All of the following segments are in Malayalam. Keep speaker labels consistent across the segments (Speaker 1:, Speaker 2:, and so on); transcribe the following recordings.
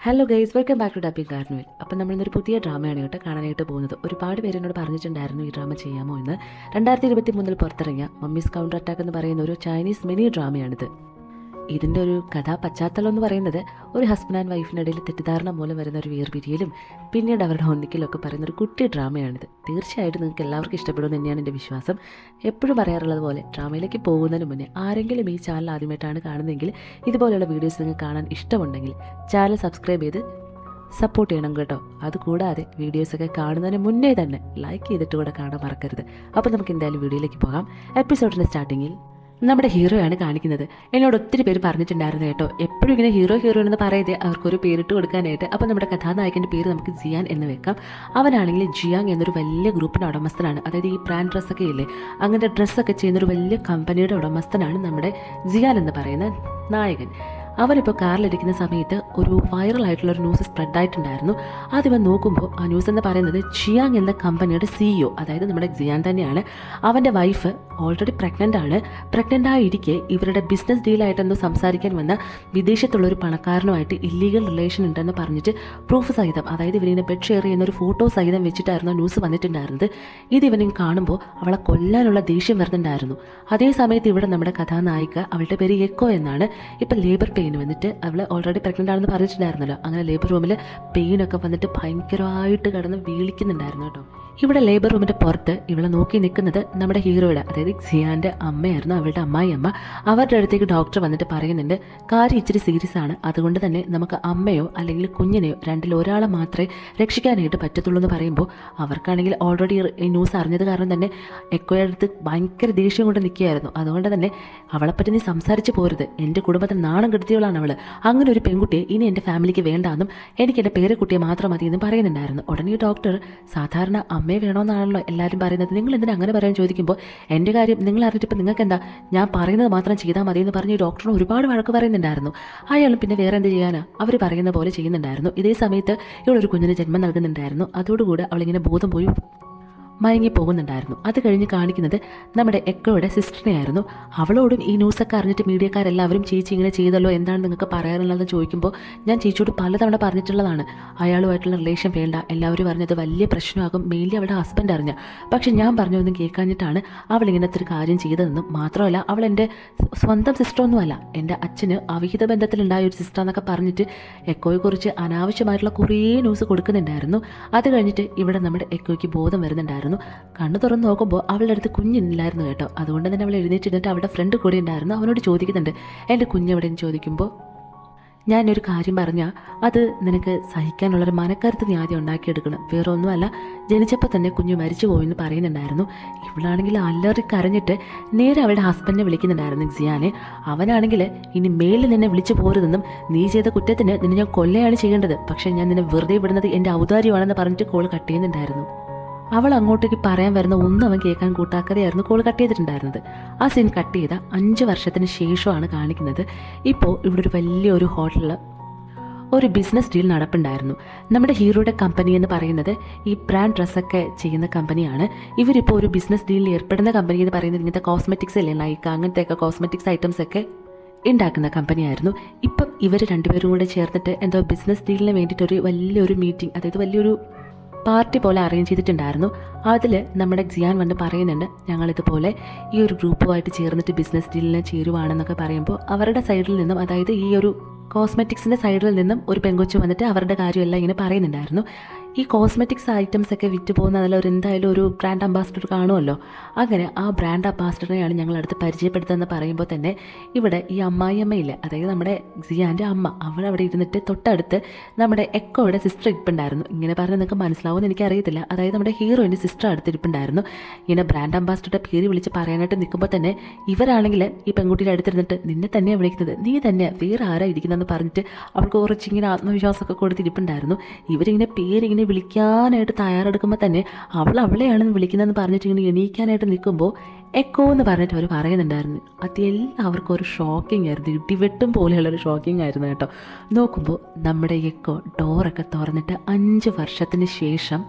Speaker 1: Hello guys, welcome back to dubbing carnival. അപ്പം നമ്മളിന്നൊരു പുതിയ ഡ്രാമയാണ് കേട്ടോ കാണാനായിട്ട് പോകുന്നത്. ഒരുപാട് പേര് എന്നോട് പറഞ്ഞിട്ടുണ്ടായിരുന്നു ഈ ഡ്രാമ ചെയ്യാമോ എന്ന്. 2023 പുറത്തിറങ്ങിയ മമ്മീസ് കൗണ്ടർ അറ്റാക്ക് എന്ന് പറയുന്ന ഒരു ചൈനീസ് മിനി ഡ്രാമയാണിത്. ഇതിൻ്റെ ഒരു കഥാ പശ്ചാത്തലം എന്ന് പറയുന്നത് ഒരു ഹസ്ബൻഡ് ആൻഡ് വൈഫിനിടയിൽ തെറ്റിദ്ധാരണ മൂലം വരുന്ന ഒരു വേർപിരിയലും പിന്നീട് അവരുടെ ഒന്നിക്കലൊക്കെ പറയുന്ന ഒരു കുട്ടി ഡ്രാമയാണിത്. തീർച്ചയായിട്ടും നിങ്ങൾക്ക് എല്ലാവർക്കും ഇഷ്ടപ്പെടുമെന്ന് തന്നെയാണ് എൻ്റെ വിശ്വാസം. എപ്പോഴും പറയാറുള്ളത് പോലെ ഡ്രാമയിലേക്ക് പോകുന്നതിന് മുന്നേ ആരെങ്കിലും ഈ ചാനൽ ആദ്യമായിട്ടാണ് കാണുന്നതെങ്കിൽ ഇതുപോലെയുള്ള വീഡിയോസ് നിങ്ങൾക്ക് കാണാൻ ഇഷ്ടമുണ്ടെങ്കിൽ ചാനൽ സബ്സ്ക്രൈബ് ചെയ്ത് സപ്പോർട്ട് ചെയ്യണം കേട്ടോ. അതുകൂടാതെ വീഡിയോസൊക്കെ കാണുന്നതിന് മുന്നേ തന്നെ ലൈക്ക് ചെയ്തിട്ട് കൂടെ കാണാൻ മറക്കരുത്. അപ്പോൾ നമുക്ക് എന്തായാലും വീഡിയോയിലേക്ക് പോകാം. എപ്പിസോഡിൻ്റെ സ്റ്റാർട്ടിങ്ങിൽ നമ്മുടെ ഹീറോയാണ് കാണിക്കുന്നത്. എന്നോട് ഒത്തിരി പേര് പറഞ്ഞിട്ടുണ്ടായിരുന്നു കേട്ടോ, എപ്പോഴും ഇങ്ങനെ ഹീറോ എന്ന് പറയരുത്, അവർക്കൊരു പേരിട്ട് കൊടുക്കാനായിട്ട്. അപ്പോൾ നമ്മുടെ കഥാനായകൻ്റെ പേര് നമുക്ക് ജിയാൻ എന്ന് വെക്കാം. അവനാണെങ്കിൽ ജിയാങ് എന്നൊരു വലിയ ഗ്രൂപ്പിൻ്റെ ഉടമസ്ഥനാണ്. അതായത് ഈ ബ്രാൻഡ് ഡ്രസ്സൊക്കെ ഇല്ലേ, അങ്ങനത്തെ ഡ്രസ്സൊക്കെ ചെയ്യുന്നൊരു വലിയ കമ്പനിയുടെ ഉടമസ്ഥനാണ് നമ്മുടെ ജിയാൻ എന്ന് പറയുന്ന നായകൻ. അവരിപ്പോൾ കാറിലിരിക്കുന്ന സമയത്ത് ഒരു വൈറലായിട്ടുള്ളൊരു ന്യൂസ് സ്പ്രെഡായിട്ടുണ്ടായിരുന്നു. അതിവൻ നോക്കുമ്പോൾ ആ ന്യൂസ് എന്ന് പറയുന്നത് ജിയാങ് എന്ന കമ്പനിയുടെ CEO, അതായത് നമ്മുടെ ജിയാൻ തന്നെയാണ്. അവൻ്റെ വൈഫ് ഓൾറെഡി പ്രഗ്നൻ്റ് ആയിരിക്കെ ഇവരുടെ ബിസിനസ് ഡീലായിട്ടെന്തോ സംസാരിക്കാൻ വന്ന വിദേശത്തുള്ളൊരു പണക്കാരനുമായിട്ട് ഇല്ലീഗൽ റിലേഷൻ ഉണ്ടെന്ന് പറഞ്ഞിട്ട് പ്രൂഫ് സഹിതം, അതായത് ഇവരിങ്ങനെ ബെഡ് ഷെയർ ചെയ്യുന്ന ഒരു ഫോട്ടോ സഹിതം വെച്ചിട്ടായിരുന്നു ന്യൂസ് വന്നിട്ടുണ്ടായിരുന്നത്. ഇത് ഇവനും കാണുമ്പോൾ അവളെ കൊല്ലാനുള്ള ദേഷ്യം വരുന്നുണ്ടായിരുന്നു. അതേ സമയത്ത് ഇവിടെ നമ്മുടെ കഥാനായിക, അവളുടെ പേര് എക്കോ എന്നാണ്, ഇപ്പം ലേബർ പെയിൻ വന്നിട്ട് അവൾ ഓൾറെഡി പ്രഗ്നൻ്റ് ആണെന്ന് പറഞ്ഞിട്ടുണ്ടായിരുന്നല്ലോ. അങ്ങനെ ലേബർ റൂമിൽ പെയിനൊക്കെ വന്നിട്ട് ഭയങ്കരമായിട്ട് കിടന്ന് വീളിക്കുന്നുണ്ടായിരുന്നു കേട്ടോ. ഇവിടെ ലേബർ റൂമിൻ്റെ പുറത്ത് ഇവളെ നോക്കി നിൽക്കുന്നത് നമ്മുടെ ഹീറോയുടെ, അതായത് ജിയാൻ്റെ അമ്മയായിരുന്നു, അവളുടെ അമ്മായിയമ്മ. അവരുടെ അടുത്തേക്ക് ഡോക്ടർ വന്നിട്ട് പറയുന്നുണ്ട്, കാര്യം ഇച്ചിരി സീരിയസ് ആണ്, അതുകൊണ്ട് തന്നെ നമുക്ക് അമ്മയോ അല്ലെങ്കിൽ കുഞ്ഞിനെയോ രണ്ടിൽ ഒരാളെ മാത്രമേ രക്ഷിക്കാനായിട്ട് പറ്റത്തുള്ളൂ എന്ന് പറയുമ്പോൾ അവർക്കാണെങ്കിൽ ഓൾറെഡി ഈ ന്യൂസ് അറിഞ്ഞത് കാരണം തന്നെ എക്കോയുടെ അടുത്ത് ഭയങ്കര ദേഷ്യം കൊണ്ട് നിൽക്കുകയായിരുന്നു. അതുകൊണ്ട് തന്നെ അവളെപ്പറ്റി നീ സംസാരിച്ച് പോരുത്, എൻ്റെ കുടുംബത്തിന് നാണം കെടുത്തിയവളാണ് അവൾ, അങ്ങനെ ഒരു പെൺകുട്ടിയെ ഇനി എൻ്റെ ഫാമിലിക്ക് വേണ്ടാന്നും എനിക്ക് എൻ്റെ പേരക്കുട്ടിയെ മാത്രം മതി എന്നും പറയുന്നുണ്ടായിരുന്നു. ഉടനെ ഡോക്ടർ, സാധാരണ അമ്മയെ വേണമെന്നാണല്ലോ എല്ലാവരും പറയുന്നത്, നിങ്ങൾ എന്തിനാ അങ്ങനെ പറയാൻ ചോദിക്കുമ്പോൾ എൻ്റെ കാര്യം നിങ്ങൾ അറിഞ്ഞിട്ടിപ്പോൾ നിങ്ങൾക്ക് എന്താ, ഞാൻ പറയുന്നത് മാത്രം ചെയ്താൽ മതി എന്ന് പറഞ്ഞ് ഡോക്ടറിന് ഒരുപാട് വഴക്ക് പറയുന്നുണ്ടായിരുന്നു. അയാളും പിന്നെ വേറെ എന്ത് ചെയ്യാനാ, അവർ പറയുന്ന പോലെ ചെയ്യുന്നുണ്ടായിരുന്നു. ഇതേ സമയത്ത് ഇവളൊരു കുഞ്ഞിന് ജന്മം നൽകുന്നുണ്ടായിരുന്നു. അതോടുകൂടി അവളിങ്ങനെ ബോധം പോയി മയങ്ങി പോകുന്നുണ്ടായിരുന്നു. അത് കഴിഞ്ഞ് കാണിക്കുന്നത് നമ്മുടെ എക്കോയുടെ സിസ്റ്ററിനെ ആയിരുന്നു. അവളോടും ഈ ന്യൂസൊക്കെ അറിഞ്ഞിട്ട് മീഡിയക്കാരെല്ലാവരും ചേച്ചി ഇങ്ങനെ ചെയ്തല്ലോ, എന്താണ് നിങ്ങൾക്ക് പറയാനുള്ളതെന്ന് ചോദിക്കുമ്പോൾ ഞാൻ ചേച്ചിയോട് പലതവണ പറഞ്ഞിട്ടുള്ളതാണ്, അയാളുമായിട്ടുള്ള റിലേഷൻ വേണ്ട, എല്ലാവരും പറഞ്ഞത് വലിയ പ്രശ്നമാകും, മെയിൻലി അവളുടെ ഹസ്ബൻഡ് അറിഞ്ഞ. പക്ഷെ ഞാൻ പറഞ്ഞൊന്നും കേൾക്കാഞ്ഞിട്ടാണ് അവൾ ഇങ്ങനത്തെ ഒരു കാര്യം ചെയ്തതെന്നും, മാത്രമല്ല അവൾ എൻ്റെ സ്വന്തം സിസ്റ്ററൊന്നുമല്ല, എൻ്റെ അച്ഛന് അവിഹിത ബന്ധത്തിലുണ്ടായ ഒരു സിസ്റ്റർ എന്നൊക്കെ പറഞ്ഞിട്ട് എക്കോയെക്കുറിച്ച് അനാവശ്യമായിട്ടുള്ള കുറേ ന്യൂസ് കൊടുക്കുന്നുണ്ടായിരുന്നു. അത് കഴിഞ്ഞിട്ട് ഇവിടെ നമ്മുടെ എക്കോയ്ക്ക് ബോധം വരുന്നുണ്ടായിരുന്നു. കണ്ണു തുറന്ന് നോക്കുമ്പോൾ അവളുടെ അടുത്ത് കുഞ്ഞില്ലായിരുന്നു കേട്ടോ. അതുകൊണ്ട് തന്നെ അവൾ എഴുന്നേറ്റിട്ട് അവളുടെ ഫ്രണ്ട് കൂടെ ഉണ്ടായിരുന്നു. അവനോട് ചോദിക്കുന്നുണ്ട്, എൻ്റെ കുഞ്ഞെവിടെയെന്ന് ചോദിക്കുമ്പോൾ ഞാനൊരു കാര്യം പറഞ്ഞാൽ അത് നിനക്ക് സഹിക്കാനുള്ളൊരു മനക്കരുത്ത് നീ ആദ്യം ഉണ്ടാക്കിയെടുക്കണം, വേറെ ഒന്നുമല്ല, ജനിച്ചപ്പോൾ തന്നെ കുഞ്ഞ് മരിച്ചു പോയെന്ന് പറയുന്നുണ്ടായിരുന്നു. ഇവളാണെങ്കിൽ അല്ലറി കരഞ്ഞിട്ട് നേരെ അവളുടെ ഹസ്ബൻഡിനെ വിളിക്കുന്നുണ്ടായിരുന്നു ജിയാനെ. അവനാണെങ്കിൽ ഇനി മേലിൽ നിന്നെ വിളിച്ചു പോരുതെന്നും നീ ചെയ്ത കുറ്റത്തിന് നിന്നെ ഞാൻ കൊല്ലയാണ് ചെയ്യേണ്ടത്, പക്ഷേ ഞാൻ നിന്നെ വെറുതെ വിടുന്നത് എൻ്റെ ഔദാര്യമാണെന്ന് പറഞ്ഞിട്ട് കോൾ കട്ട് ചെയ്യുന്നുണ്ടായിരുന്നു. അവൾ അങ്ങോട്ടേക്ക് പറയാൻ വരുന്ന ഒന്നും അവൻ കേൾക്കാൻ കൂട്ടാക്കാതെയായിരുന്നു കോൾ കട്ട് ചെയ്തിട്ടുണ്ടായിരുന്നത്. ആ സീൻ കട്ട് ചെയ്ത 5 വർഷത്തിന് ശേഷമാണ് കാണിക്കുന്നത്. ഇപ്പോൾ ഇവിടെ ഒരു വലിയൊരു ഹോട്ടലിൽ ഒരു ബിസിനസ് ഡീൽ നടപ്പുണ്ടായിരുന്നു. നമ്മുടെ ഹീറോയുടെ കമ്പനി എന്ന് പറയുന്നത് ഈ ബ്രാൻഡ് ഡ്രസ്സൊക്കെ ചെയ്യുന്ന കമ്പനിയാണ്. ഇവരിപ്പോൾ ഒരു ബിസിനസ് ഡീലിൽ ഏർപ്പെടുന്ന കമ്പനി എന്ന് പറയുന്നത് ഇങ്ങനത്തെ കോസ്മെറ്റിക്സ് അല്ലേ, ലൈക്ക് അങ്ങനത്തെയൊക്കെ കോസ്മെറ്റിക്സ് ഐറ്റംസ് ഒക്കെ ഉണ്ടാക്കുന്ന കമ്പനിയായിരുന്നു. ഇപ്പം ഇവർ രണ്ടുപേരും കൂടെ ചേർന്നിട്ട് എന്തോ ബിസിനസ് ഡീലിന് വേണ്ടിയിട്ടൊരു വലിയൊരു മീറ്റിംഗ്, അതായത് വലിയൊരു പാർട്ടി പോലെ അറേഞ്ച് ചെയ്തിട്ടുണ്ടായിരുന്നു. അതിൽ നമ്മുടെ ജിയാൻ വന്ന് പറയുന്നുണ്ട്, ഞങ്ങളിതുപോലെ ഈ ഒരു ഗ്രൂപ്പുമായിട്ട് ചേർന്നിട്ട് ബിസിനസ് ഡീലിന് ചേരുവാണെന്നൊക്കെ പറയുമ്പോൾ അവരുടെ സൈഡിൽ നിന്നും, അതായത് ഈ ഒരു കോസ്മെറ്റിക്സിൻ്റെ സൈഡിൽ നിന്നും ഒരു പെങ്കൊച്ചു വന്നിട്ട് അവരുടെ കാര്യമെല്ലാം ഇങ്ങനെ പറയുന്നുണ്ടായിരുന്നു. ഈ കോസ്മെറ്റിക്സ് ഐറ്റംസ് ഒക്കെ വിറ്റ് പോകുന്ന അതിൽ എന്തായാലും ഒരു ബ്രാൻഡ് അംബാസിഡർ കാണുമല്ലോ. അങ്ങനെ ആ ബ്രാൻഡ് അംബാസിഡറിനെയാണ് ഞങ്ങളടുത്ത് പരിചയപ്പെടുത്തുന്നതെന്ന് പറയുമ്പോൾ തന്നെ ഇവിടെ ഈ അമ്മായിയമ്മയില്ലേ, അതായത് നമ്മുടെ ജിയാൻ്റെ അമ്മ, അവൾ അവിടെ ഇരുന്നിട്ട് തൊട്ടടുത്ത് നമ്മുടെ എക്കോയുടെ സിസ്റ്റർ ഇരിപ്പുണ്ടായിരുന്നു. ഇങ്ങനെ പറഞ്ഞാൽ നിങ്ങൾക്ക് മനസ്സിലാവുമെന്ന് എനിക്കറിയത്തില്ല, അതായത് നമ്മുടെ ഹീറോയിൻ്റെ സിസ്റ്റർ അടുത്തിരിപ്പുണ്ടായിരുന്നു. ഇങ്ങനെ ബ്രാൻഡ് അംബാസിഡറുടെ പേര് വിളിച്ച് പറയാനായിട്ട് നിൽക്കുമ്പോൾ തന്നെ ഇവരാണെങ്കിൽ ഈ പെൺകുട്ടിയുടെ അടുത്തിരുന്നിട്ട് നിന്നെ തന്നെയാണ് വിളിക്കുന്നത്, നീ തന്നെ, വേറെ ആരാ ഇരിക്കുന്നതെന്ന് പറഞ്ഞിട്ട് അവൾക്ക് കുറച്ചിങ്ങനെ ആത്മവിശ്വാസമൊക്കെ കൊടുത്തിരിപ്പുണ്ടായിരുന്നു. ഇവരിങ്ങനെ പേരിങ്ങനെ വിളിക്കാനായിട്ട് തയ്യാറെടുക്കുമ്പോൾ തന്നെ അവളെയാണെന്ന് വിളിക്കുന്നതെന്ന് പറഞ്ഞിട്ട് ഇങ്ങനെ എണീക്കാനായിട്ട് നിൽക്കുമ്പോൾ എക്കോ എന്ന് പറഞ്ഞിട്ട് അവർ പറയുന്നുണ്ടായിരുന്നു. അത് എല്ലാവർക്കും ഒരു ഷോക്കിംഗ് ആയിരുന്നു, ഇടിവെട്ടും പോലെയുള്ളൊരു ഷോക്കിംഗ് ആയിരുന്നു കേട്ടോ. നോക്കുമ്പോൾ നമ്മുടെ എക്കോ ഡോറൊക്കെ തുറന്നിട്ട് 5 വർഷത്തിന് ശേഷം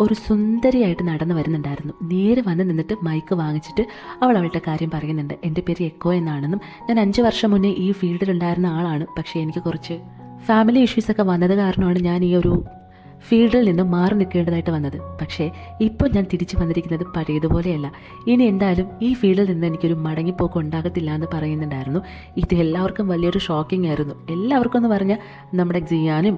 Speaker 1: ഒരു സുന്ദരിയായിട്ട് നടന്നു വരുന്നുണ്ടായിരുന്നു. നേരെ വന്ന് നിന്നിട്ട് മൈക്ക് വാങ്ങിച്ചിട്ട് അവളുടെ കാര്യം പറയുന്നുണ്ട്. എൻ്റെ പേര് എക്കോ എന്നാണെന്നും ഞാൻ 5 വർഷം മുന്നേ ഈ ഫീൽഡിലുണ്ടായിരുന്ന ആളാണ്, പക്ഷേ എനിക്ക് കുറച്ച് ഫാമിലി ഇഷ്യൂസൊക്കെ വന്നത് കാരണമാണ് ഞാൻ ഈ ഒരു ഫീൽഡിൽ നിന്ന് മാറി നിൽക്കേണ്ടതായിട്ട് വന്നത്. പക്ഷേ ഇപ്പോൾ ഞാൻ തിരിച്ചു വന്നിരിക്കുന്നത് പഴയതുപോലെയല്ല. ഇനി എന്തായാലും ഈ ഫീൽഡിൽ നിന്ന് എനിക്കൊരു മടങ്ങിപ്പോക്ക് ഉണ്ടാകത്തില്ല എന്ന് പറയുന്നുണ്ടായിരുന്നു. ഇത് എല്ലാവർക്കും വലിയൊരു ഷോക്കിംഗ് ആയിരുന്നു. എല്ലാവർക്കും എന്ന് പറഞ്ഞാൽ നമ്മുടെ ജിയാനും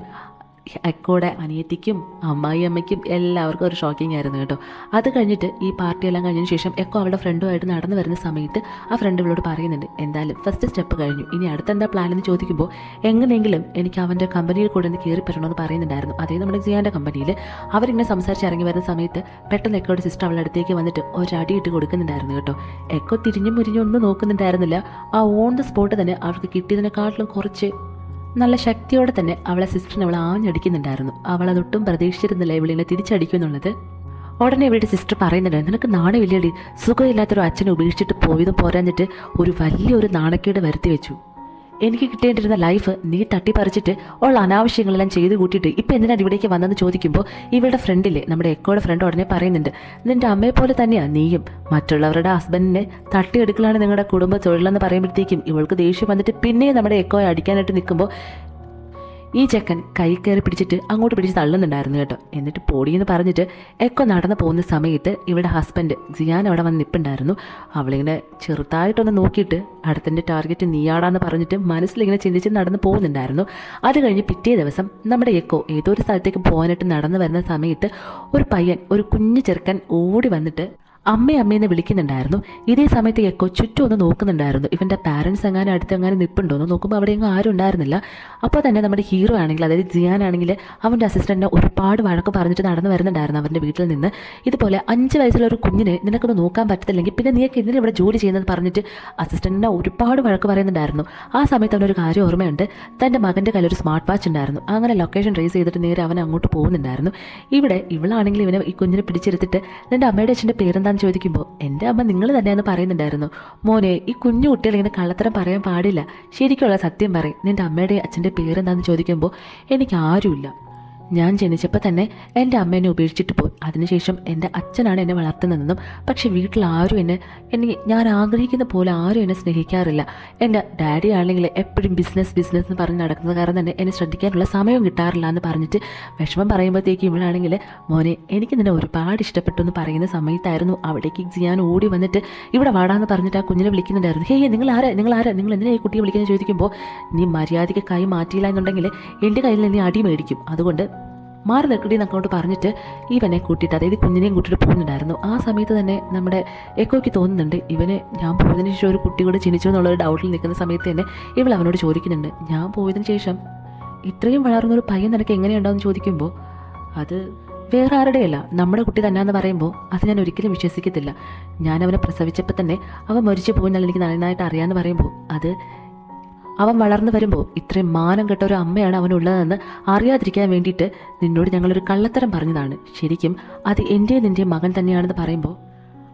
Speaker 1: എക്കോടെ അനിയത്തിക്കും അമ്മായി അമ്മയ്ക്കും എല്ലാവർക്കും ഒരു ഷോക്കിംഗ് ആയിരുന്നു കേട്ടോ. അത് കഴിഞ്ഞിട്ട് ഈ പാർട്ടിയെല്ലാം കഴിഞ്ഞതിന് ശേഷം എക്കോ അവളുടെ ഫ്രണ്ടുമായിട്ട് നടന്നു വരുന്ന സമയത്ത് ആ ഫ്രണ്ട് ഇവളോട് പറയുന്നുണ്ട്, എന്തായാലും ഫസ്റ്റ് സ്റ്റെപ്പ് കഴിഞ്ഞു, ഇനി അടുത്തെന്താ പ്ലാൻ എന്ന് ചോദിക്കുമ്പോൾ എങ്ങനെയെങ്കിലും എനിക്ക് അവൻ്റെ കമ്പനിയിൽ കൂടെ ഒന്ന് കയറി പറ്റണമെന്ന് പറയുന്നുണ്ടായിരുന്നു. അതേ നമ്മുടെ ജിയാൻ്റെ കമ്പനിയിൽ അവരിങ്ങനെ സംസാരിച്ച് ഇറങ്ങി വരുന്ന സമയത്ത് പെട്ടെന്ന് എക്കോയുടെ സിസ്റ്റർ അവളുടെ അടുത്തേക്ക് വന്നിട്ട് ഒരടി ഇട്ട് കൊടുക്കുന്നുണ്ടായിരുന്നു കേട്ടോ. എക്കോ തിരിഞ്ഞും മുരിഞ്ഞും ഒന്നും നോക്കുന്നുണ്ടായിരുന്നില്ല. ആ ഓൺ ദ സ്പോട്ട് തന്നെ അവർക്ക് കിട്ടിയതിനെക്കാട്ടിലും കുറച്ച് നല്ല ശക്തിയോടെ തന്നെ അവളെ സിസ്റ്ററിനെ അവൾ ആഞ്ഞടിക്കുന്നുണ്ടായിരുന്നു. അവളതൊട്ടും പ്രതീക്ഷിച്ചിരുന്നില്ല ഇവളിനെ തിരിച്ചടിക്കുമെന്നുള്ളത്. ഉടനെ ഇവളുടെ സിസ്റ്റർ പറയുന്നുണ്ട്, നിനക്ക് നാണമില്ലടി, സുഖമില്ലാത്തൊരു അച്ഛനെ ഉപേക്ഷിച്ചിട്ട് പോയതും പോരാഞ്ഞിട്ട് ഒരു വലിയൊരു നാണക്കേട് വരുത്തി വെച്ചു. എനിക്ക് കിട്ടേണ്ടിരുന്ന ലൈഫ് നീ തട്ടിപ്പറിച്ചിട്ട് ഉള്ള അനാവശ്യങ്ങളെല്ലാം ചെയ്ത് കൂട്ടിയിട്ട് ഇപ്പം എന്തിനാണ് ഇവിടേക്ക് വന്നതെന്ന് ചോദിക്കുമ്പോൾ ഇവളുടെ ഫ്രണ്ടില്ലേ, നമ്മുടെ എക്കോയുടെ ഫ്രണ്ട് ഉടനെ പറയുന്നുണ്ട്, നിൻ്റെ അമ്മയെ പോലെ തന്നെയാണ് നീയും. മറ്റുള്ളവരുടെ ഹസ്ബൻഡിനെ തട്ടിയെടുക്കലാണ് നിങ്ങളുടെ കുടുംബ തൊഴിലെന്ന് പറയുമ്പോഴത്തേക്കും ഇവൾക്ക് ദേഷ്യം വന്നിട്ട് പിന്നെയും നമ്മുടെ എക്കോയെ അടിക്കാനായിട്ട് നിൽക്കുമ്പോൾ ഈ ചെക്കൻ കൈ കയറി പിടിച്ചിട്ട് അങ്ങോട്ട് പിടിച്ച് തള്ളുന്നുണ്ടായിരുന്നു കേട്ടോ. എന്നിട്ട് പൊടിയെന്ന് പറഞ്ഞിട്ട് എക്കോ നടന്നു പോകുന്ന സമയത്ത് ഇവളുടെ ഹസ്ബൻഡ് ജിയാൻ അവിടെ വന്ന് നിൽപ്പുണ്ടായിരുന്നു. അവളിങ്ങനെ ചെറുതായിട്ടൊന്ന് നോക്കിയിട്ട് അടുത്തൻ്റെ ടാർഗറ്റ് നീയാടാന്ന് പറഞ്ഞിട്ട് മനസ്സിലിങ്ങനെ ചിന്തിച്ച് നടന്ന് പോകുന്നുണ്ടായിരുന്നു. അത് കഴിഞ്ഞ് പിറ്റേ ദിവസം നമ്മുടെ എക്കോ ഏതോ ഒരു സ്ഥലത്തേക്ക് പോകാനായിട്ട് നടന്നു വരുന്ന സമയത്ത് ഒരു പയ്യൻ, ഒരു കുഞ്ഞു ചെറുക്കൻ ഓടി വന്നിട്ട് അമ്മയെന്ന് വിളിക്കുന്നുണ്ടായിരുന്നു. ഇതേ സമയത്ത് എക്കോ ചുറ്റും ഒന്ന് നോക്കുന്നുണ്ടായിരുന്നു, ഇവൻ്റെ പാരൻസ് എങ്ങാനും അടുത്തെങ്ങാനും നിൽപ്പുണ്ടോയെന്ന് നോക്കുമ്പോൾ അവിടെ എങ്ങും ആരും ഉണ്ടായിരുന്നില്ല. അപ്പോൾ തന്നെ നമ്മുടെ ഹീറോ ആണെങ്കിൽ, അതായത് ജിയാൻ ആണെങ്കിൽ അവൻ്റെ അസിസ്റ്റൻറ്റിനെ ഒരുപാട് വഴക്ക് പറഞ്ഞിട്ട് നടന്നു വരുന്നുണ്ടായിരുന്നു അവൻ്റെ വീട്ടിൽ നിന്ന്. ഇതുപോലെ 5 വയസ്സുള്ള ഒരു കുഞ്ഞിനെ നിനക്കൊന്ന് നോക്കാൻ പറ്റത്തില്ലെങ്കിൽ പിന്നെ നീക്ക് എന്തിനും ഇവിടെ ജോലി ചെയ്യുന്നത് പറഞ്ഞിട്ട് അസിസ്റ്റൻറ്റിനെ ഒരുപാട് വഴക്ക് പറയുന്നുണ്ടായിരുന്നു. ആ സമയത്ത് അവനൊരു കാര്യം ഓർമ്മയുണ്ട്, തൻ്റെ മകൻ്റെ കയ്യിൽ ഒരു സ്മാർട്ട് വാച്ച് ഉണ്ടായിരുന്നു. അങ്ങനെ ലൊക്കേഷൻ ട്രേസ് ചെയ്തിട്ട് നേരെ അവൻ അങ്ങോട്ട് പോകുന്നുണ്ടായിരുന്നു. ഇവിടെ ഇവളാണെങ്കിൽ ഇവനെ ഈ കുഞ്ഞിനെ പിടിച്ചെടുത്തിട്ട് നിൻ്റെ അമ്മയുടെ അച്ഛൻ്റെ പേരെന്താ ചോദിക്കുമ്പോൾ എൻ്റെ അമ്മ നിങ്ങൾ തന്നെയെന്ന് പറയുന്നുണ്ടായിരുന്നു. മോനെ, ഈ കുഞ്ഞു കുട്ടികൾ ഇങ്ങനെ കള്ളത്തരം പറയാൻ പാടില്ല, ശരിക്കുള്ള സത്യം പറയും, നിൻ്റെ അമ്മയുടെ അച്ഛൻ്റെ പേരെന്താണെന്ന് ചോദിക്കുമ്പോൾ എനിക്ക് ആരുമില്ല, ഞാൻ ജനിച്ചപ്പോൾ തന്നെ എൻ്റെ അമ്മ എന്നെ ഉപേക്ഷിച്ചിട്ട് പോയി. അതിനുശേഷം എൻ്റെ അച്ഛനാണ് എന്നെ വളർത്തുന്നതെന്നും പക്ഷേ വീട്ടിൽ ആരും ഞാൻ ആഗ്രഹിക്കുന്ന പോലെ ആരും എന്നെ സ്നേഹിക്കാറില്ല. എൻ്റെ ഡാഡി ആണെങ്കിൽ എപ്പോഴും ബിസിനസ് എന്ന് പറഞ്ഞ് നടക്കുന്നത് കാരണം തന്നെ എന്നെ ശ്രദ്ധിക്കാനുള്ള സമയം കിട്ടാറില്ല എന്ന് പറഞ്ഞിട്ട് വിഷമം പറയുമ്പോഴത്തേക്കും ഇവളാണെങ്കിൽ മോനെ എനിക്ക് നിന്നെ ഒരുപാട് ഇഷ്ടപ്പെട്ടു എന്ന് പറയുന്ന സമയത്തായിരുന്നു അവിടേക്ക് ജിയാൻ ഓടി വന്നിട്ട് ഇവിടെ വാടാന്ന് പറഞ്ഞിട്ട് ആ കുഞ്ഞിനെ വിളിക്കുന്നുണ്ടായിരുന്നു. ഹേയ് നിങ്ങൾ ആരാ നിങ്ങൾ എന്തിനാ ഈ കുട്ടിയെ വിളിക്കുന്നത് ചോദിക്കുമ്പോൾ നീ മര്യാദയ്ക്ക് കൈ മാറ്റിയില്ല എന്നുണ്ടെങ്കിൽ എൻ്റെ കയ്യിൽ നിന്ന് അടി മേടിക്കും, അതുകൊണ്ട് മാറി നിൽക്കടി എന്നൊക്കെ പറഞ്ഞിട്ട് ഇവനെ കൂട്ടിയിട്ട്, അതായത് കുഞ്ഞിനെയും കൂട്ടിയിട്ട് പോകുന്നുണ്ടായിരുന്നു. ആ സമയത്ത് തന്നെ നമ്മുടെ എക്കോയ്ക്ക് തോന്നുന്നുണ്ട്, ഇവനെ ഞാൻ പോയതിന് ശേഷം ഒരു കുട്ടി കൂടെ ജനിച്ചു എന്നുള്ളൊരു ഡൗട്ടിൽ നിൽക്കുന്ന സമയത്ത് തന്നെ ഇവൾ അവനോട് ചോദിക്കുന്നുണ്ട്, ഞാൻ പോയതിന് ശേഷം ഇത്രയും വളർന്നൊരു പയ്യൻ നിനക്ക് എങ്ങനെയുണ്ടാവുമെന്ന് ചോദിക്കുമ്പോൾ അത് വേറെ ആരുടെയല്ല, നമ്മുടെ കുട്ടി തന്നെയെന്ന് പറയുമ്പോൾ അത് ഞാൻ ഒരിക്കലും വിശ്വസിക്കത്തില്ല. ഞാൻ അവനെ പ്രസവിച്ചപ്പോൾ തന്നെ അവൻ മരിച്ചു പോകുന്നാൽ എനിക്ക് നന്നായിട്ട് അറിയാമെന്ന് പറയുമ്പോൾ അത് അവൻ വളർന്നു വരുമ്പോൾ ഇത്രയും മാനം കെട്ട ഒരു അമ്മയാണ് അവനുള്ളതെന്ന് അറിയാതിരിക്കാൻ വേണ്ടിയിട്ട് നിന്നോട് ഞങ്ങളൊരു കള്ളത്തരം പറഞ്ഞതാണ്. ശരിക്കും അത് നിൻ്റെ മകൻ തന്നെയാണെന്ന് പറയുമ്പോൾ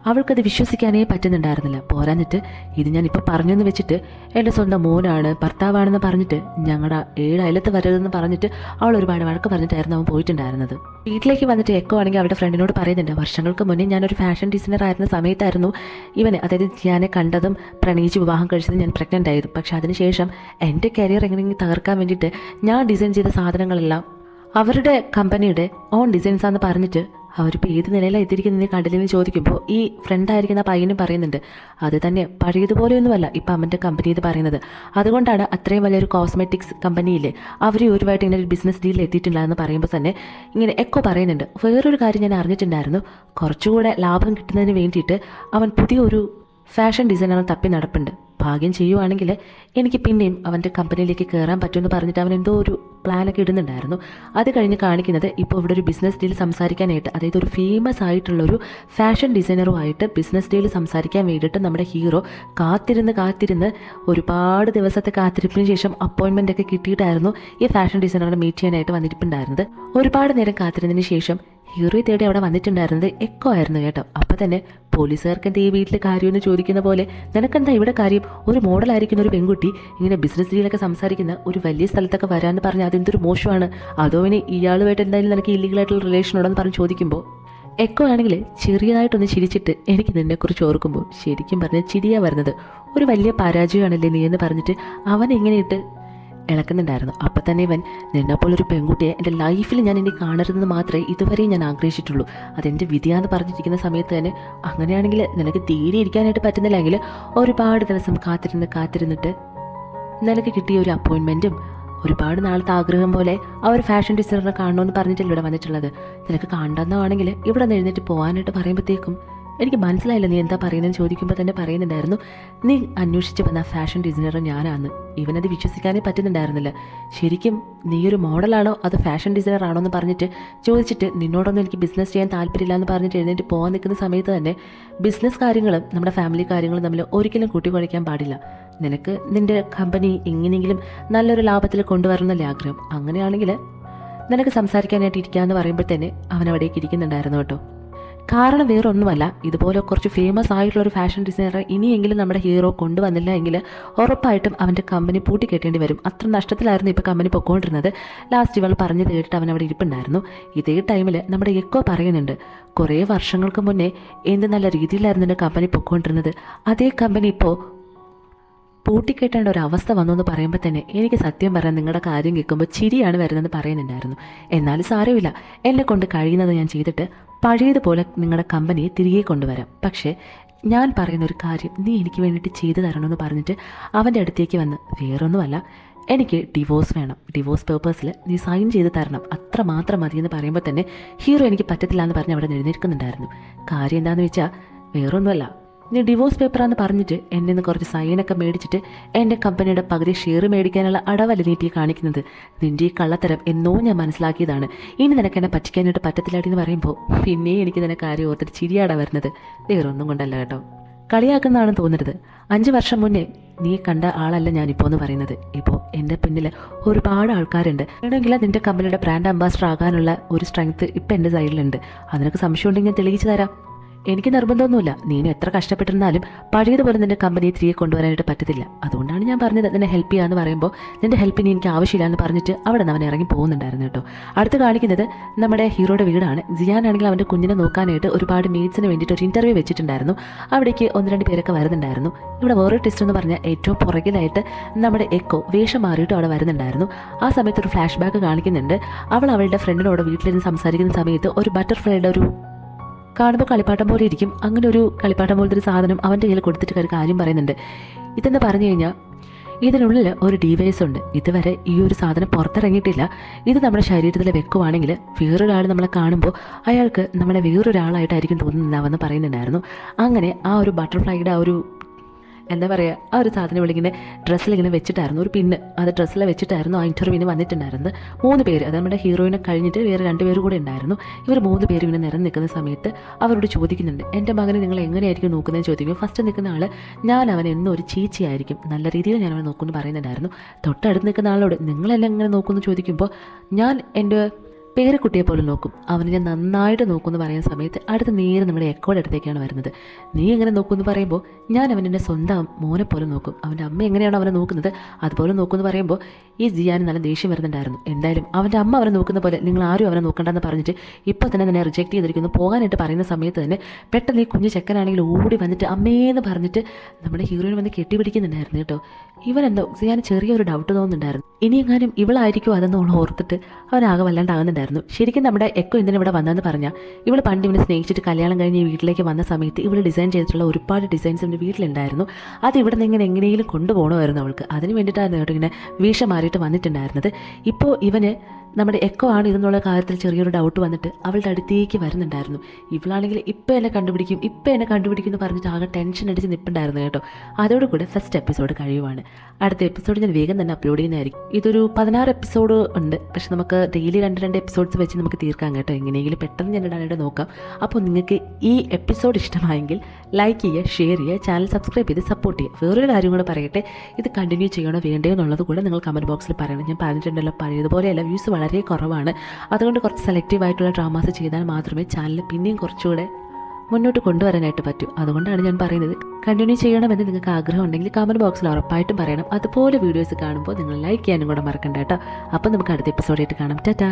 Speaker 1: അവൾക്കത് വിശ്വസിക്കാനേ പറ്റുന്നുണ്ടായിരുന്നില്ല. പോരാഞ്ഞിട്ട് ഇത് ഞാനിപ്പോൾ പറഞ്ഞെന്ന് വെച്ചിട്ട് എൻ്റെ സ്വന്തം മോനാണ്, ഭർത്താവാണെന്ന് പറഞ്ഞിട്ട് ഞങ്ങളുടെ 7 അയലത്ത് വരരുതെന്ന് പറഞ്ഞിട്ട് അവൾ ഒരുപാട് വഴക്ക് പറഞ്ഞിട്ടായിരുന്നു അവൻ പോയിട്ടുണ്ടായിരുന്നത്. വീട്ടിലേക്ക് വന്നിട്ട് എക്കോ ആണെങ്കിൽ അവളുടെ ഫ്രണ്ടിനോട് പറയുന്നുണ്ട്, വർഷങ്ങൾക്ക് മുന്നേ ഞാനൊരു ഫാഷൻ ഡിസൈനർ ആയിരുന്ന സമയത്തായിരുന്നു ഇവനെ, അതായത് ഞാനെ കണ്ടതും പ്രണയിച്ച് വിവാഹം കഴിച്ചതും ഞാൻ പ്രഗ്നൻ്റ് ആയതും. പക്ഷെ അതിനുശേഷം എൻ്റെ കരിയർ എങ്ങനെയെങ്കിലും തകർക്കാൻ വേണ്ടിയിട്ട് ഞാൻ ഡിസൈൻ ചെയ്ത സാധനങ്ങളെല്ലാം അവരുടെ കമ്പനിയുടെ ഓൺ ഡിസൈൻസാന്ന് പറഞ്ഞിട്ട് അവരിപ്പോൾ ഏത് നിലയിലാണ് എത്തിയിരിക്കുന്നതെന്ന് കണ്ടില്ലെന്ന് ചോദിക്കുമ്പോൾ ഈ ഫ്രണ്ടായിരിക്കുന്ന പയ്യനും പറയുന്നുണ്ട്, അത് തന്നെ പഴയതുപോലെയൊന്നുമല്ല ഇപ്പം അവൻ്റെ കമ്പനി എന്ന് പറയുന്നത്. അതുകൊണ്ടാണ് അത്രയും വലിയൊരു കോസ്മെറ്റിക്സ് കമ്പനിയില്ലേ അവർ ഒരുപായിട്ട് ഇങ്ങനെ ഒരു ബിസിനസ് ഡീലിൽ എത്തിയിട്ടുണ്ടായെന്ന് പറയുമ്പോൾ തന്നെ ഇങ്ങനെ എക്കോ പറയുന്നുണ്ട്, വേറൊരു കാര്യം ഞാൻ അറിഞ്ഞിട്ടുണ്ടായിരുന്നു, കുറച്ചുകൂടെ ലാഭം കിട്ടുന്നതിന് വേണ്ടിയിട്ട് അവൻ പുതിയൊരു ഫാഷൻ ഡിസൈനർ തപ്പി നടപ്പുണ്ട്. ഭാഗ്യം ചെയ്യുവാണെങ്കിൽ എനിക്ക് പിന്നെയും അവൻ്റെ കമ്പനിയിലേക്ക് കയറാൻ പറ്റുമെന്ന് പറഞ്ഞിട്ട് അവൻ എന്തോ ഒരു പ്ലാനൊക്കെ ഇടുന്നുണ്ടായിരുന്നു. അത് കഴിഞ്ഞ് കാണിക്കുന്നത് ഇപ്പോൾ ഇവിടെ ഒരു ബിസിനസ് ഡീൽ സംസാരിക്കാനായിട്ട്, അതായത് ഒരു ഫേമസ് ആയിട്ടുള്ളൊരു ഫാഷൻ ഡിസൈനറുമായിട്ട് ബിസിനസ് ഡീൽ സംസാരിക്കാൻ വേണ്ടിയിട്ട് നമ്മുടെ ഹീറോ കാത്തിരുന്ന് ഒരുപാട് ദിവസത്തെ കാത്തിരിപ്പിന് ശേഷം അപ്പോയിൻമെൻ്റ് ഒക്കെ കിട്ടിയിട്ടായിരുന്നു ഈ ഫാഷൻ ഡിസൈനറിനെ മീറ്റ് ചെയ്യാനായിട്ട് വന്നിട്ടുണ്ടായിരുന്നത്. ഒരുപാട് നേരം കാത്തിരുന്നതിന് ശേഷം ഹീറോയെ തേടി അവിടെ വന്നിട്ടുണ്ടായിരുന്നത് എക്കോ ആയിരുന്നു കേട്ടോ. അപ്പോൾ തന്നെ പോലീസുകാർക്ക് എന്താ ഈ വീട്ടിൽ കാര്യമെന്ന് ചോദിക്കുന്ന പോലെ, നിനക്കെന്താ ഇവിടെ കാര്യം, ഒരു മോഡലായിരിക്കുന്ന ഒരു പെൺകുട്ടി ഇങ്ങനെ ബിസിനസ് ഡീലൊക്കെ സംസാരിക്കുന്ന ഒരു വലിയ സ്ഥലത്തൊക്കെ വരാമെന്ന് പറഞ്ഞാൽ അതെന്തൊരു മോശമാണ്, അതോ ഇനി ഇയാളുമായിട്ട് എന്തായാലും നിനക്ക് ഇല്ലീഗലായിട്ടുള്ള റിലേഷൻ ഉണ്ടെന്ന് പറഞ്ഞ് ചോദിക്കുമ്പോൾ എക്കോ ആണെങ്കിൽ ചെറിയതായിട്ടൊന്ന് ചിരിച്ചിട്ട് എനിക്ക് നിന്നെക്കുറിച്ച് ഓർക്കുമ്പോൾ ശരിക്കും പറഞ്ഞാൽ ചിരിയാ വരുന്നത്, ഒരു വലിയ പരാജയമാണല്ലേ നീ എന്ന് പറഞ്ഞിട്ട് അവൻ എങ്ങനെയിട്ട് ഇളക്കുന്നുണ്ടായിരുന്നു. അപ്പം തന്നെ ഇവൻ, നിന്നെപ്പോലൊരു പെൺകുട്ടിയെ എൻ്റെ ലൈഫിൽ ഞാൻ ഇനി കാണരുതെന്ന് മാത്രമേ ഇതുവരെ ഞാൻ ആഗ്രഹിച്ചിട്ടുള്ളൂ, അതെൻ്റെ വിധിയാന്ന് പറഞ്ഞിരിക്കുന്ന സമയത്ത് തന്നെ അങ്ങനെയാണെങ്കിൽ നിനക്ക് തീരെ ഇരിക്കാനായിട്ട് പറ്റുന്നില്ലെങ്കിൽ ഒരുപാട് ദിവസം കാത്തിരുന്നിട്ട് നിനക്ക് കിട്ടിയ ഒരു അപ്പോയിൻമെൻറ്റും ഒരുപാട് നാളത്തെ ആഗ്രഹം പോലെ ആ ഒരു ഫാഷൻ ഡിസൈനറിനെ കാണണമെന്ന് പറഞ്ഞിട്ടല്ലേ ഇവിടെ വന്നിട്ടുള്ളത്, നിനക്ക് കാണണമെന്നാണെങ്കിൽ ഇവിടെ നിന്ന് എഴുന്നേറ്റ് പോകാനായിട്ട് പറയുമ്പോഴത്തേക്കും എനിക്ക് മനസ്സിലായില്ല നീ എന്താ പറയുന്നതെന്ന് ചോദിക്കുമ്പോൾ തന്നെ പറയുന്നുണ്ടായിരുന്നു, നീ അന്വേഷിച്ച് വന്ന ഫാഷൻ ഡിസൈനർ ഞാനാണ്. ഇവനത് വിശ്വസിക്കാനേ പറ്റുന്നുണ്ടായിരുന്നില്ല. ശരിക്കും നീ ഒരു മോഡലാണോ അതോ ഫാഷൻ ഡിസൈനർ ആണോ എന്ന് ചോദിച്ചിട്ട് നിന്നോടൊന്നും എനിക്ക് ബിസിനസ് ചെയ്യാൻ താല്പര്യമില്ല എന്ന് പറഞ്ഞിട്ട് എഴുന്നേറ്റ് പോകാൻ നിൽക്കുന്ന സമയത്ത് തന്നെ ബിസിനസ് കാര്യങ്ങളും നമ്മുടെ ഫാമിലി കാര്യങ്ങളും തമ്മിൽ ഒരിക്കലും കൂട്ടിക്കുഴയ്ക്കാൻ പാടില്ല. നിനക്ക് നിൻ്റെ കമ്പനി എങ്ങനെയെങ്കിലും നല്ലൊരു ലാഭത്തിൽ കൊണ്ടുവരണമെന്നല്ലേ ആഗ്രഹം, അങ്ങനെയാണെങ്കിൽ നിനക്ക് സംസാരിക്കാനായിട്ട് ഇരിക്കാമെന്ന് പറയുമ്പോൾ തന്നെ അവനവിടേക്ക് ഇരിക്കുന്നുണ്ടായിരുന്നു കേട്ടോ. കാരണം വേറൊന്നുമല്ല, ഇതുപോലെ കുറച്ച് ഫേമസ് ആയിട്ടുള്ളൊരു ഫാഷൻ ഡിസൈനറെ ഇനിയെങ്കിലും നമ്മുടെ ഹീറോ കൊണ്ടുവന്നില്ല എങ്കിൽ ഉറപ്പായിട്ടും അവൻ്റെ കമ്പനി പൂട്ടിക്കെട്ടേണ്ടി വരും. അത്ര നഷ്ടത്തിലായിരുന്നു ഇപ്പോൾ കമ്പനി പൊയ്ക്കൊണ്ടിരുന്നത്. ലാസ്റ്റ് ഇവൾ പറഞ്ഞത് കേട്ടിട്ട് അവൻ അവിടെ ഇരിപ്പുണ്ടായിരുന്നു. ഇതേ ടൈമിൽ നമ്മുടെ എക്കോ പറയുന്നുണ്ട്, കുറേ വർഷങ്ങൾക്ക് മുന്നേ എന്ത് നല്ല രീതിയിലായിരുന്നു എൻ്റെ കമ്പനി പൊയ്ക്കൊണ്ടിരുന്നത്, അതേ കമ്പനി ഇപ്പോൾ പൂട്ടിക്കെട്ടേണ്ട ഒരു അവസ്ഥ വന്നു എന്ന് പറയുമ്പോൾ തന്നെ എനിക്ക് സത്യം പറയാൻ നിങ്ങളുടെ കാര്യം കേൾക്കുമ്പോൾ ചിരിയാണ് വരുന്നതെന്ന് പറയുന്നുണ്ടായിരുന്നു. എന്നാലും സാരമില്ല, എന്നെ കൊണ്ട് കഴിയുന്നത് ഞാൻ ചെയ്തിട്ട് പഴയതുപോലെ നിങ്ങളുടെ കമ്പനിയെ തിരികെ കൊണ്ടുവരാം. പക്ഷേ ഞാൻ പറയുന്ന ഒരു കാര്യം നീ എനിക്ക് വേണ്ടിയിട്ട് ചെയ്തു തരണമെന്ന് പറഞ്ഞിട്ട് അവൻ്റെ അടുത്തേക്ക് വന്ന്, വേറൊന്നുമല്ല, എനിക്ക് ഡിവോഴ്സ് വേണം, ഡിവോഴ്സ് പേപ്പേഴ്സിൽ നീ സൈൻ ചെയ്ത് തരണം, അത്ര മാത്രം മതിയെന്ന് പറയുമ്പോൾ തന്നെ ഹീറോ എനിക്ക് പറ്റത്തില്ല എന്ന് പറഞ്ഞ് അവിടെ എഴുന്നേൽക്കുന്നുണ്ടായിരുന്നു. കാര്യം എന്താണെന്ന് വെച്ചാൽ വേറൊന്നുമല്ല, നീ ഡിവോഴ്സ് പേപ്പറാന്ന് പറഞ്ഞിട്ട് എന്നെ നിന്ന് കുറച്ച് സൈനൊക്കെ മേടിച്ചിട്ട് എൻ്റെ കമ്പനിയുടെ പകുതി ഷെയർ മേടിക്കാനുള്ള അടവല്ല നീട്ടി കാണിക്കുന്നത്. നിൻ്റെ ഈ കള്ളത്തരം എന്നോ ഞാൻ മനസ്സിലാക്കിയതാണ്. ഇനി നിനക്ക് എന്നെ പറ്റിക്കാനായിട്ട് പറ്റത്തില്ലാട്ടിന്ന് പറയുമ്പോൾ പിന്നെ എനിക്ക് നിന്നെ കാര്യം ഓർത്തിട്ട് ചിരിയാടാ വരുന്നത്, വേറൊന്നും കൊണ്ടല്ല കേട്ടോ. കളിയാക്കുന്നതാണെന്ന് തോന്നരുത്. 5 വർഷം മുന്നേ നീ കണ്ട ആളല്ല ഞാനിപ്പോൾ എന്ന് പറയുന്നത്. ഇപ്പോൾ എൻ്റെ പിന്നിൽ ഒരുപാട് ആൾക്കാരുണ്ട്. വേണമെങ്കിൽ നിൻ്റെ കമ്പനിയുടെ ബ്രാൻഡ് അംബാസിഡർ ആകാനുള്ള ഒരു സ്ട്രെങ്ത് ഇപ്പം എൻ്റെ സൈഡിലുണ്ട്. അതിനൊക്കെ സംശയം ഉണ്ടെങ്കിൽ ഞാൻ തെളിയിച്ചു തരാം. എനിക്ക് നിർബന്ധമൊന്നുമില്ല, നീനും എത്ര കഷ്ടപ്പെട്ടിരുന്നാലും പഴയതുപോലെ നിൻ്റെ കമ്പനിയെ തിരികെ കൊണ്ടുവരാനായിട്ട് പറ്റത്തില്ല. അതുകൊണ്ടാണ് ഞാൻ പറഞ്ഞത് നിന്നെ ഹെൽപ്പ് ചെയ്യാമെന്ന് പറയുമ്പോൾ നിൻ്റെ ഹെൽപ്പിന് എനിക്ക് ആവശ്യമില്ല എന്ന് പറഞ്ഞിട്ട് അവിടെ നിന്ന് അവൻ ഇറങ്ങി പോകുന്നുണ്ടായിരുന്നു കേട്ടോ. അടുത്ത് കാണിക്കുന്നത് നമ്മുടെ ഹീറോയുടെ വീടാണ്. ജിയാനാണെങ്കിൽ അവൻ്റെ കുഞ്ഞിനെ നോക്കാനായിട്ട് ഒരുപാട് മെയ്ഡ്സിന് വേണ്ടിയിട്ട് ഒരു ഇൻ്റർവ്യൂ വെച്ചിട്ടുണ്ടായിരുന്നു. അവിടേക്ക് 1-2 പേരൊക്കെ വരുന്നുണ്ടായിരുന്നു. ഇവിടെ വേറൊരു ടെസ്റ്റ് എന്ന് പറഞ്ഞാൽ ഏറ്റവും പുറകിലായിട്ട് നമ്മുടെ എക്കോ വേഷം മാറിയിട്ടും അവിടെ വരുന്നുണ്ടായിരുന്നു. ആ സമയത്ത് ഒരു ഫ്ലാഷ് ബാക്ക് കാണിക്കുന്നുണ്ട്. അവൾ അവളുടെ ഫ്രണ്ടിനോട് വീട്ടിലിരുന്ന് സംസാരിക്കുന്ന സമയത്ത് ഒരു ബട്ടർഫ്ലൈയുടെ ഒരു കാണുമ്പോൾ കളിപ്പാട്ടം പോലെ ഇരിക്കും, അങ്ങനെ ഒരു കളിപ്പാട്ടം പോലത്തെ ഒരു സാധനം അവൻ്റെ കയ്യിൽ കൊടുത്തിട്ട് ഒരു കാര്യം പറയുന്നുണ്ട്. ഇതെന്ന് പറഞ്ഞു കഴിഞ്ഞാൽ ഇതിനുള്ളിൽ ഒരു ഡിവൈസ് ഉണ്ട്, ഇതുവരെ ഈ ഒരു സാധനം പുറത്തിറങ്ങിയിട്ടില്ല. ഇത് നമ്മുടെ ശരീരത്തിൽ വെക്കുവാണെങ്കിൽ വേറൊരാൾ നമ്മളെ കാണുമ്പോൾ അയാൾക്ക് നമ്മളെ വേറൊരാളായിട്ടായിരിക്കും തോന്നുന്നതാവെന്ന് പറയുന്നുണ്ടായിരുന്നു. അങ്ങനെ ആ ഒരു ബട്ടർഫ്ലൈയുടെ ആ ഒരു എന്താ പറയുക, ആ ഒരു സാധനം ഇങ്ങനെ ഡ്രസ്സിലിങ്ങനെ വെച്ചിട്ടായിരുന്നു, ഒരു പിന്ന് അത് ഡ്രസ്സിൽ വെച്ചിട്ടായിരുന്നു ആ ഇൻ്റർവ്യൂവിന് വന്നിട്ടുണ്ടായിരുന്നത്. 3 പേര്, അത് നമ്മുടെ ഹീറോയിനെ കഴിഞ്ഞിട്ട് വേറെ 2 പേര് കൂടെ ഉണ്ടായിരുന്നു. ഇവർ 3 പേരും ഇങ്ങനെ നിറഞ്ഞു നിൽക്കുന്ന സമയത്ത് അവരോട് ചോദിക്കുന്നുണ്ട്, എൻ്റെ മകനെ നിങ്ങൾ എങ്ങനെയായിരിക്കും നോക്കുന്നതെന്ന് ചോദിക്കും. ഫസ്റ്റ് നിൽക്കുന്ന ആൾ, ഞാൻ അവൻ എന്നും ഒരു ചീച്ചിയായിരിക്കും, നല്ല രീതിയിൽ ഞാൻ അവനെ നോക്കുമെന്ന് പറയുന്നുണ്ടായിരുന്നു. തൊട്ടടുത്ത് നിൽക്കുന്ന ആളോട് നിങ്ങളെല്ലാം എങ്ങനെ നോക്കുമെന്ന് ചോദിക്കുമ്പോൾ ഞാൻ എൻ്റെ പേരക്കുട്ടിയെ പോലും നോക്കും, അവനെ ഞാൻ നന്നായിട്ട് നോക്കുമെന്ന് പറയുന്ന സമയത്ത് അടുത്ത് നേരെ നമ്മുടെ എക്കോയുടെ അടുത്തേക്കാണ് വരുന്നത്. നീ എങ്ങനെ നോക്കുമെന്ന് പറയുമ്പോൾ ഞാൻ അവൻ്റെ സ്വന്തം മോനെ പോലെ നോക്കും, അവൻ്റെ അമ്മ എങ്ങനെയാണോ അവനെ നോക്കുന്നത് അതുപോലെ നോക്കുമെന്ന് പറയുമ്പോൾ ഈ ജിയാന് നല്ല ദേഷ്യം വരുന്നുണ്ടായിരുന്നു. എന്തായാലും അവൻ്റെ അമ്മ അവനെ നോക്കുന്ന പോലെ നിങ്ങൾ ആരും അവനെ നോക്കണ്ടെന്ന് പറഞ്ഞിട്ട് ഇപ്പോൾ തന്നെ റിജക്റ്റ് ചെയ്തിരിക്കുന്നു. പോകാനായിട്ട് പറയുന്ന സമയത്ത് തന്നെ പെട്ടെന്ന് ഈ കുഞ്ഞു ചെക്കനാണെങ്കിൽ ഓടി വന്നിട്ട് അമ്മേന്ന് പറഞ്ഞിട്ട് നമ്മുടെ ഹീറോയിൻ വന്ന് കെട്ടിപ്പിടിക്കുന്നുണ്ടായിരുന്നു കേട്ടോ. ഇവനെന്തോ ജിയാന് ചെറിയൊരു ഡൗട്ട് തോന്നുന്നുണ്ടായിരുന്നു, ഇനിയെങ്ങാനും ഇവളായിരിക്കും അതെന്ന് ഓർത്തിട്ട് അവനാകെ വല്ലാണ്ടാകുന്നുണ്ടായിരുന്നു. ശരിക്കും നമ്മുടെ എക്കോ എന്തിനാ ഇവിടെ വന്നതെന്ന് പറഞ്ഞാൽ, ഇവൾ പണ്ട് ഇവനെ സ്നേഹിച്ചിട്ട് കല്യാണം കഴിഞ്ഞ് വീട്ടിലേക്ക് വന്ന സമയത്ത് ഇവൾ ഡിസൈൻ ചെയ്തിട്ടുള്ള ഒരുപാട് ഡിസൈൻസ് ഇവൻ്റെ വീട്ടിലുണ്ടായിരുന്നു. അത് ഇവിടെ നിന്ന് ഇങ്ങനെ എങ്ങനെയെങ്കിലും കൊണ്ടുപോകണമായിരുന്നു അവൾക്ക്. അതിന് വേണ്ടിയിട്ടായിരുന്നു കേട്ടോ ഇങ്ങനെ വീഴ്ച മാറിയിട്ട് വന്നിട്ടുണ്ടായിരുന്നത്. ഇപ്പോൾ ഇവന് നമ്മുടെ എക്കോ ആണ് ഇതെന്നുള്ള കാര്യത്തിൽ ചെറിയൊരു ഡൗട്ട് വന്നിട്ട് അവളുടെ അടുത്തേക്ക് വരുന്നുണ്ടായിരുന്നു. ഇവളാണെങ്കിൽ ഇപ്പം എന്നെ കണ്ടുപിടിക്കും എന്ന് പറഞ്ഞിട്ട് ആകെ ടെൻഷൻ അടിച്ച് നിൽപ്പുണ്ടായിരുന്നു കേട്ടോ. അതോടുകൂടെ ഫസ്റ്റ് എപ്പിസോഡ് കഴിയുവാണ്. അടുത്ത എപ്പിസോഡ് ഞാൻ വേഗം തന്നെ അപ്ലോഡ് ചെയ്യുന്നതായിരിക്കും. ഇതൊരു 16 എപ്പിസോഡ് ഉണ്ട്, പക്ഷെ നമുക്ക് ഡെയിലി 2 എപ്പിസോഡ്സ് വെച്ച് നമുക്ക് തീർക്കാം കേട്ടോ. എങ്ങനെയെങ്കിലും പെട്ടെന്ന് ഞാൻ ഇടാനായിട്ട് നോക്കാം. അപ്പോൾ നിങ്ങൾക്ക് ഈ എപ്പിസോഡ് ഇഷ്ടമായെങ്കിൽ ലൈക്ക് ചെയ്യുക, ഷെയർ ചെയ്യുക, ചാനൽ സബ്സ്ക്രൈബ് ചെയ്ത് സപ്പോർട്ട് ചെയ്യുക. വേറൊരു കാര്യം കൂടെ പറയട്ടെ, ഇത് കണ്ടിന്യൂ ചെയ്യണോ വേണ്ടയോ എന്നുള്ളത് കൂടെ നിങ്ങൾ കമൻറ്റ് ബോക്സിൽ പറയണം. ഞാൻ പറഞ്ഞിട്ടുണ്ടല്ലോ, പഴയതുപോലെയല്ല, വ്യൂസ് വളരെ കുറവാണ്. അതുകൊണ്ട് കുറച്ച് സെലക്റ്റീവ് ആയിട്ടുള്ള ഡ്രാമാസ് ചെയ്താൽ മാത്രമേ ചാനൽ പിന്നെയും കുറച്ചുകൂടെ മുന്നോട്ട് കൊണ്ടുവരാനായിട്ട് പറ്റൂ. അതുകൊണ്ടാണ് ഞാൻ പറയുന്നത്, കണ്ടിന്യൂ ചെയ്യണമെന്ന് നിങ്ങൾക്ക് ആഗ്രഹം ഉണ്ടെങ്കിൽ കമൻറ്റ് ബോക്സിൽ ഉറപ്പായിട്ടും പറയണം. അതുപോലെ വീഡിയോസ് കാണുമ്പോൾ നിങ്ങൾ ലൈക്ക് ചെയ്യാനും കൂടെ മറക്കണ്ട കേട്ടോ. അപ്പം നമുക്ക് അടുത്ത എപ്പിസോഡായിട്ട് കാണാം. ടാറ്റാ.